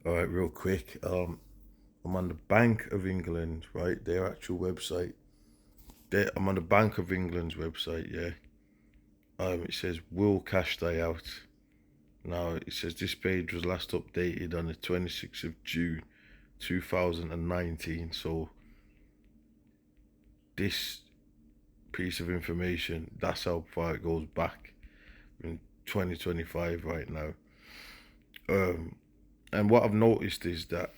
All right, real quick. I'm on the Bank of England, right? Their actual website. I'm on the Bank of England's website. Yeah. It says will cash day out. Now it says this page was last updated on the 26th of June, 2019. So this piece of information, that's how far it goes back in 2025 right now. Um, and what I've noticed is that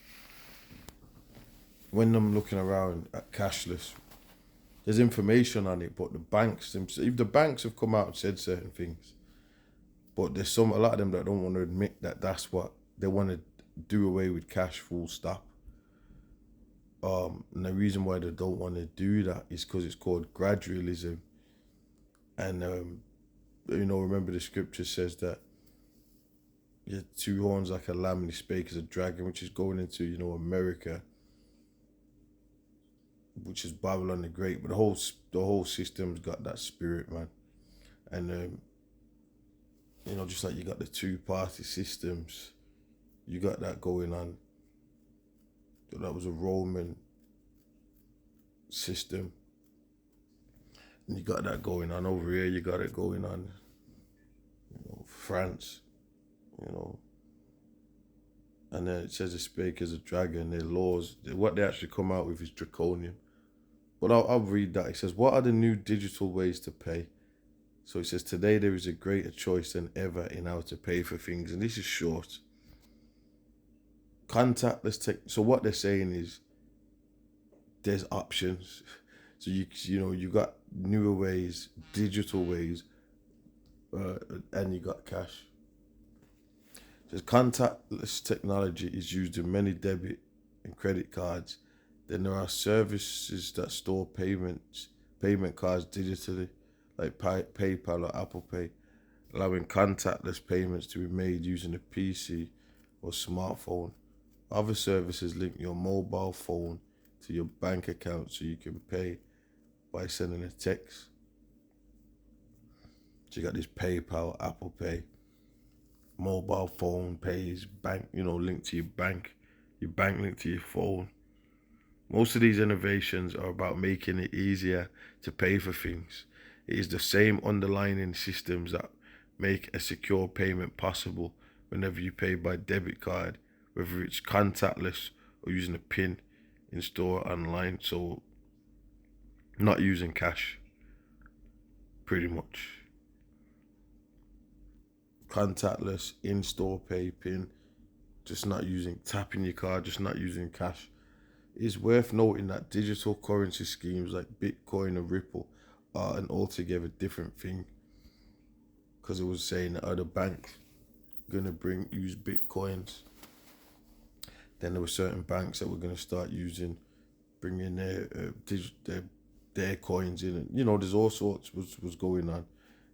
when I'm looking around at cashless, there's information on it, but the banks themselves, if the banks have come out and said certain things, but there's a lot of them that don't want to admit that that's what they want to do away with cash full stop. And the reason why they don't want to do that is because it's called gradualism. And remember the scripture says that your two horns like a lamb and he spake as a dragon, which is going into America, which is Babylon the Great. But the whole system's got that spirit, man. And just like you got the two-party systems, you got that going on. That was a Roman system, and you got that going on over here. You got it going on, France, you know. And then it says the spake as a dragon. Their laws, what they actually come out with is draconian. But I'll read that. It says, "What are the new digital ways to pay?" So it says, "Today there is a greater choice than ever in how to pay for things," and this is short. Contactless tech. So what they're saying is there's options. So you got newer ways, digital ways, and you got cash. Says contactless technology is used in many debit and credit cards. Then there are services that store payment cards digitally, like PayPal or Apple Pay, allowing contactless payments to be made using a PC or smartphone. Other services link your mobile phone to your bank account so you can pay by sending a text. So you got this PayPal, Apple Pay, mobile phone pays, bank, linked to your bank linked to your phone. Most of these innovations are about making it easier to pay for things. It is the same underlying systems that make a secure payment possible whenever you pay by debit card, whether it's contactless or using a PIN in store online. So not using cash, pretty much. Contactless, in-store pay, PIN, just not using, tapping your card, just not using cash. It's worth noting that digital currency schemes like Bitcoin and Ripple are an altogether different thing, because it was saying that other banks gonna use Bitcoins. Then there were certain banks that were gonna start bringing their coins in, and there's all sorts was going on.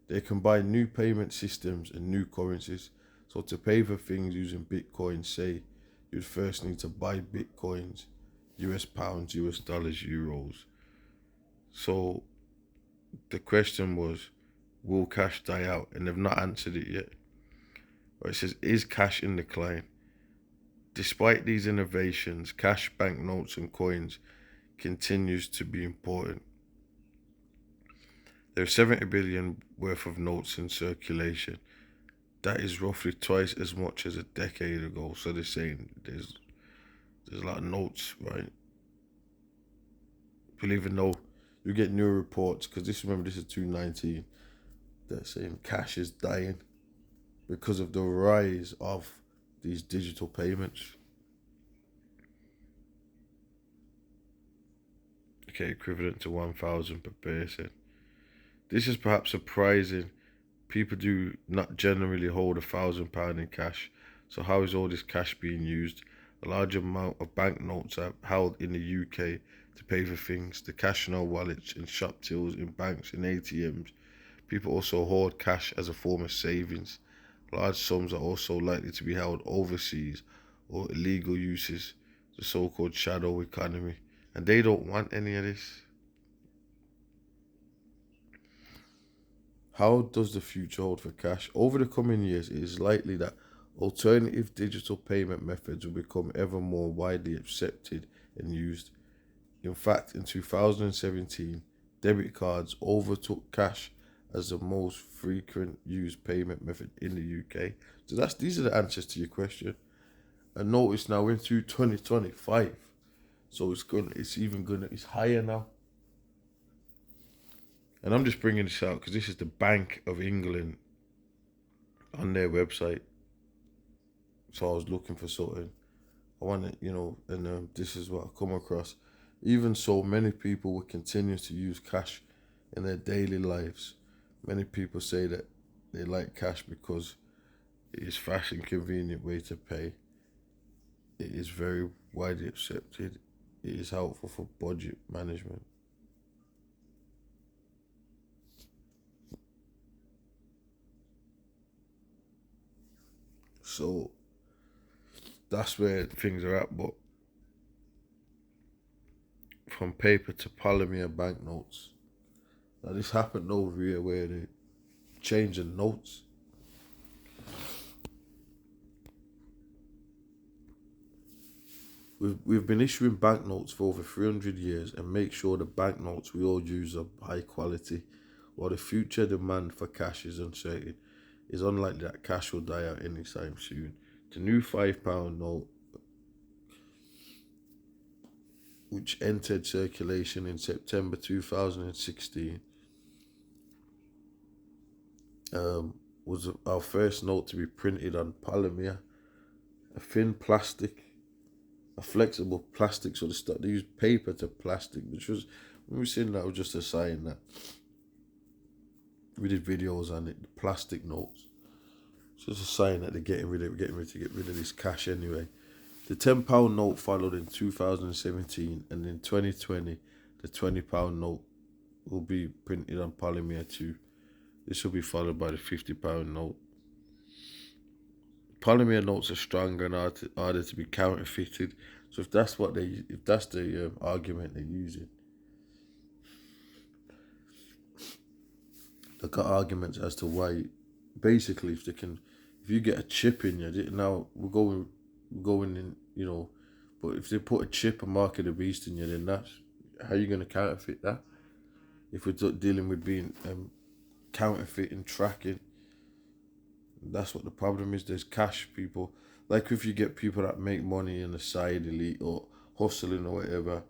They combine new payment systems and new currencies. So to pay for things using Bitcoin, say you'd first need to buy Bitcoins, US pounds, US dollars, euros. So the question was, will cash die out? And they've not answered it yet. Or it says, is cash in decline? Despite these innovations, cash, banknotes, and coins continues to be important. There are 70 billion worth of notes in circulation. That is roughly twice as much as a decade ago. So they're saying there's a lot of notes, right? But even though you get new reports, because this is 2019, they're saying cash is dying because of the rise of these digital payments. Okay, equivalent to 1,000 per person. This is perhaps surprising. People do not generally hold £1,000 in cash. So how is all this cash being used? A large amount of banknotes are held in the UK to pay for things. The cash in our wallets, in shop tills, in banks, in ATMs. People also hoard cash as a form of savings. Large sums are also likely to be held overseas or illegal uses, the so-called shadow economy. And they don't want any of this. How does the future hold for cash? Over the coming years, it is likely that Alternative digital payment methods will become ever more widely accepted and used. In fact, in 2017, debit cards overtook cash as the most frequent used payment method in the UK. So these are the answers to your question. And notice now we're through 2025, so it's higher now. And I'm just bringing this out because this is the Bank of England on their website. So I was looking for something. I wanted, and this is what I come across. Even so, many people will continue to use cash in their daily lives. Many people say that they like cash because it is fast and convenient way to pay. It is very widely accepted. It is helpful for budget management. So that's where things are at. But from paper to polymer banknotes. Now this happened over here where they changing notes. We've been issuing banknotes for over 300 years and make sure the banknotes we all use are high quality. While the future demand for cash is uncertain, it's unlikely that cash will die out anytime soon. The new £5 note, which entered circulation in September 2016, was our first note to be printed on polymer, a thin plastic, a flexible plastic. So they used paper to plastic, which was, when we seen that, was just a sign that we did videos on it, the plastic notes. So it's a sign that they're getting ready to get rid of this cash anyway. The £10 note followed in 2017, and in 2020, the £20 note will be printed on polymer too. This will be followed by the £50 note. Polymer notes are stronger and harder to be counterfeited. So if that's the argument they're using, they've got arguments as to why. Basically, if you get a chip in you, now we're going in, but if they put a chip, a mark of the beast in you, then that's how you going to counterfeit that. If we're dealing with being counterfeiting, tracking, that's what the problem is. There's cash people. Like if you get people that make money on the side, elite or hustling or whatever,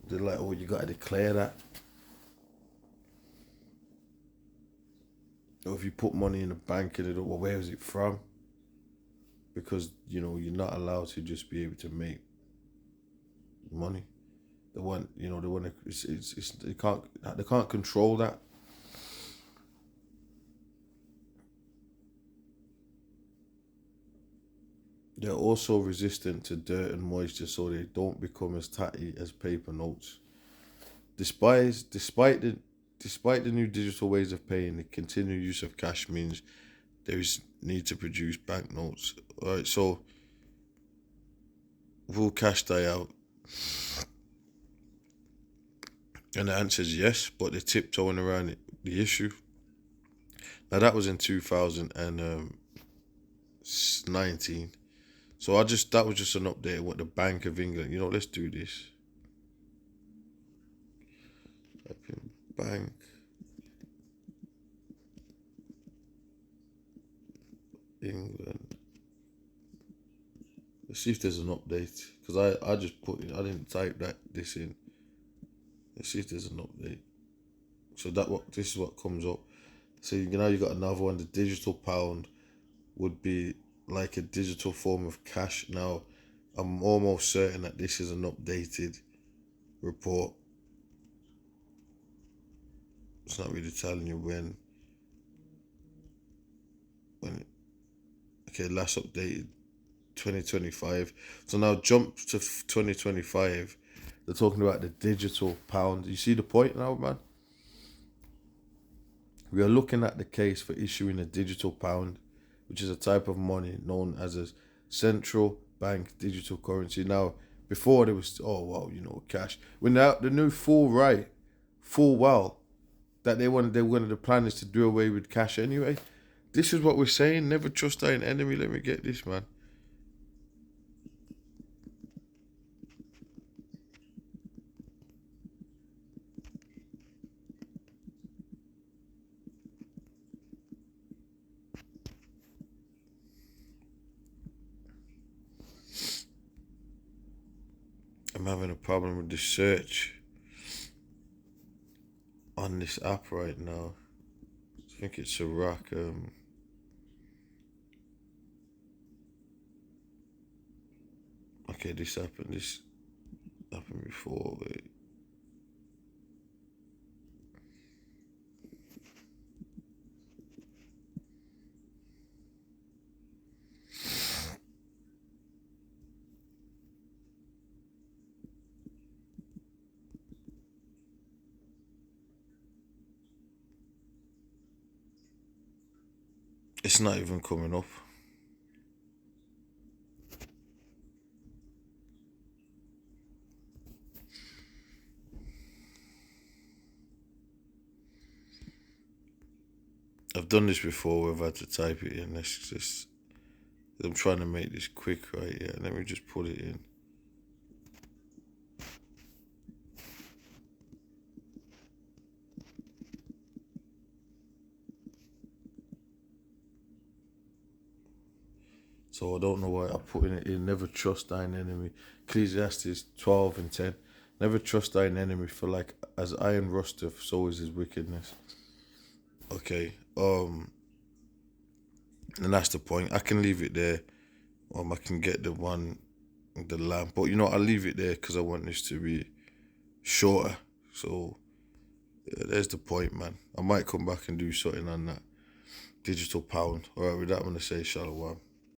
they're like, oh, you got to declare that. Or if you put money in the bank and they don't, well, where is it from? Because you're not allowed to just be able to make money. They want they can't control that. They're also resistant to dirt and moisture, so they don't become as tatty as paper notes. Despite the new digital ways of paying, the continued use of cash means there is need to produce banknotes. Alright, so will cash die out? And the answer is yes, but they're tiptoeing around the issue. Now that was in 2019. So that was just an update of what the Bank of England. Let's do this. Bank England. Let's see if there's an update, because I just put in. I didn't type this in. Let's see if there's an update. So this is what comes up. So now you got another one. The digital pound would be like a digital form of cash. Now, I'm almost certain that this is an updated report. It's not really telling you when. Okay, last updated 2025. So now jump to 2025. They're talking about the digital pound. You see the point now, man? We are looking at the case for issuing a digital pound, which is a type of money known as a central bank digital currency. Now, before there was, cash. When now the new full well that they wanted the plan is to do away with cash anyway. This is what we're saying. Never trust thine enemy. Let me get this, man. I'm having a problem with the search on this app right now. I think it's Iraq. Okay, this happened. This happened before. Wait. It's not even coming up. I've done this before. We've had to type it in. Let's just. I'm trying to make this quick, right? Yeah. Let me just put it in. So I don't know why I'm putting it in. Never trust thine enemy. Ecclesiastes 12 and 10. Never trust thine enemy, for like as iron rusteth, so is his wickedness. Okay. And that's the point. I can leave it there. I can get the one, the lamp. But I'll leave it there because I want this to be shorter. So yeah, there's the point, man. I might come back and do something on that digital pound. Alright, with that I'm gonna say shalom.